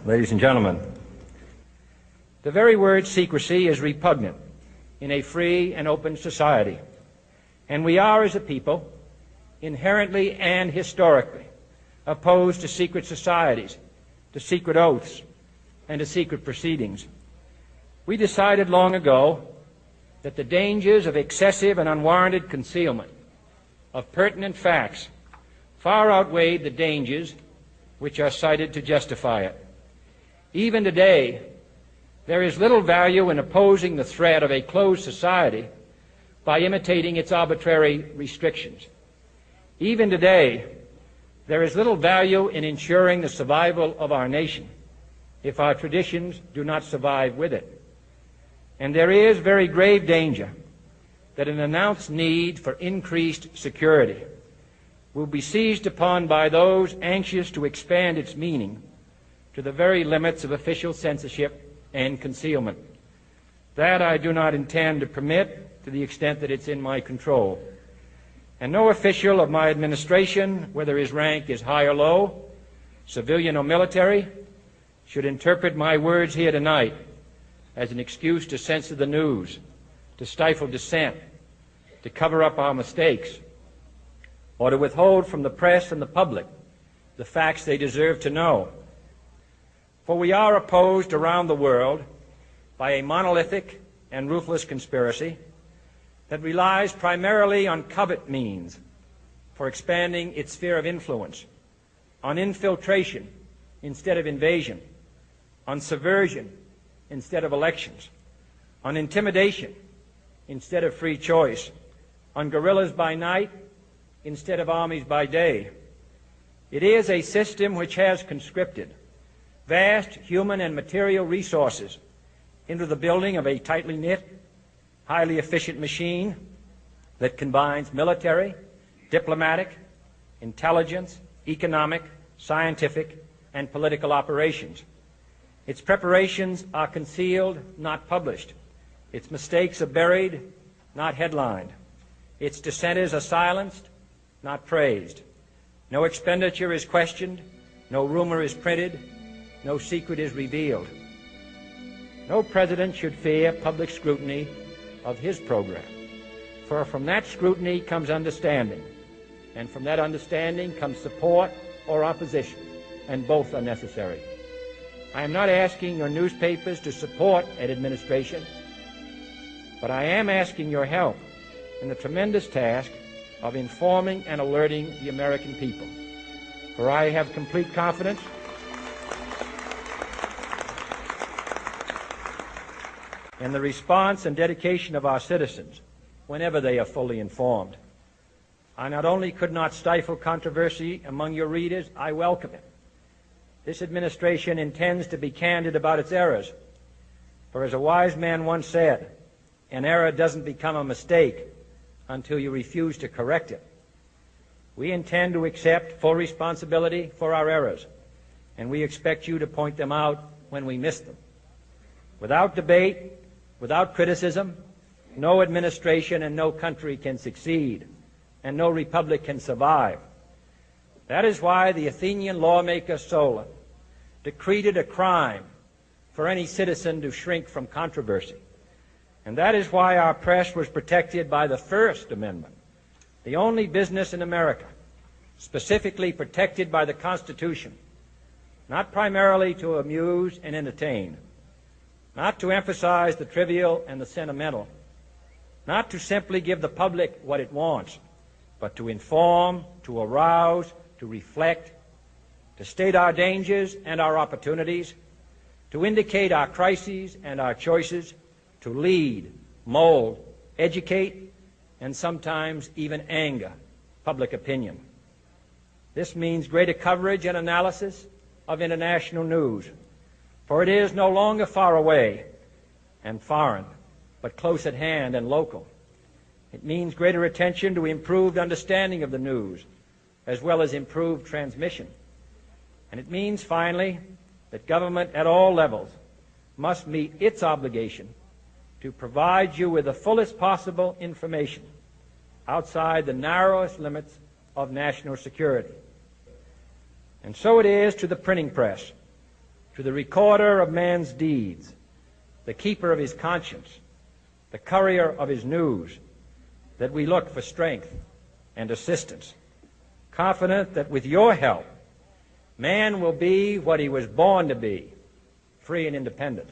Ladies and gentlemen, the very word secrecy is repugnant in a free and open society, and we are, as a people, inherently and historically opposed to secret societies, to secret oaths, and to secret proceedings. We decided long ago that the dangers of excessive and unwarranted concealment of pertinent facts far outweighed the dangers which are cited to justify it. Even today, there is little value in opposing the threat of a closed society by imitating its arbitrary restrictions. Even today, there is little value in ensuring the survival of our nation if our traditions do not survive with it. And there is very grave danger that an announced need for increased security will be seized upon by those anxious to expand its meaning to the very limits of official censorship and concealment. That I do not intend to permit to the extent that it's in my control. And no official of my administration, whether his rank is high or low, civilian or military, should interpret my words here tonight as an excuse to censor the news, to stifle dissent, to cover up our mistakes, or to withhold from the press and the public the facts they deserve to know. For we are opposed around the world by a monolithic and ruthless conspiracy that relies primarily on covert means for expanding its sphere of influence, on infiltration instead of invasion, on subversion instead of elections, on intimidation instead of free choice, on guerrillas by night instead of armies by day. It is a system which has conscripted vast human and material resources into the building of a tightly knit, highly efficient machine that combines military, diplomatic, intelligence, economic, scientific, and political operations. Its preparations are concealed, not published. Its mistakes are buried, not headlined. Its dissenters are silenced, not praised. No expenditure is questioned, no rumor is printed, no secret is revealed. No president should fear public scrutiny of his program, for from that scrutiny comes understanding, and from that understanding comes support or opposition, and both are necessary. I am not asking your newspapers to support an administration, but I am asking your help in the tremendous task of informing and alerting the American people. For I have complete confidence in the response and dedication of our citizens whenever they are fully informed. I not only could not stifle controversy among your readers, I welcome it. This administration intends to be candid about its errors. For as a wise man once said, an error doesn't become a mistake until you refuse to correct it. We intend to accept full responsibility for our errors, and we expect you to point them out when we miss them. Without debate, without criticism, no administration and no country can succeed, and no republic can survive. That is why the Athenian lawmaker Solon decreed it a crime for any citizen to shrink from controversy. And that is why our press was protected by the First Amendment, the only business in America specifically protected by the Constitution, not primarily to amuse and entertain, not to emphasize the trivial and the sentimental, not to simply give the public what it wants, but to inform, to arouse, to reflect, to state our dangers and our opportunities, to indicate our crises and our choices, to lead, mold, educate, and sometimes even anger public opinion. This means greater coverage and analysis of international news, for it is no longer far away and foreign, but close at hand and local. It means greater attention to improved understanding of the news, as well as improved transmission. And it means, finally, that government at all levels must meet its obligation to provide you with the fullest possible information outside the narrowest limits of national security. And so it is to the printing press, to the recorder of man's deeds, the keeper of his conscience, the courier of his news, that we look for strength and assistance, confident that with your help, man will be what he was born to be, free and independent.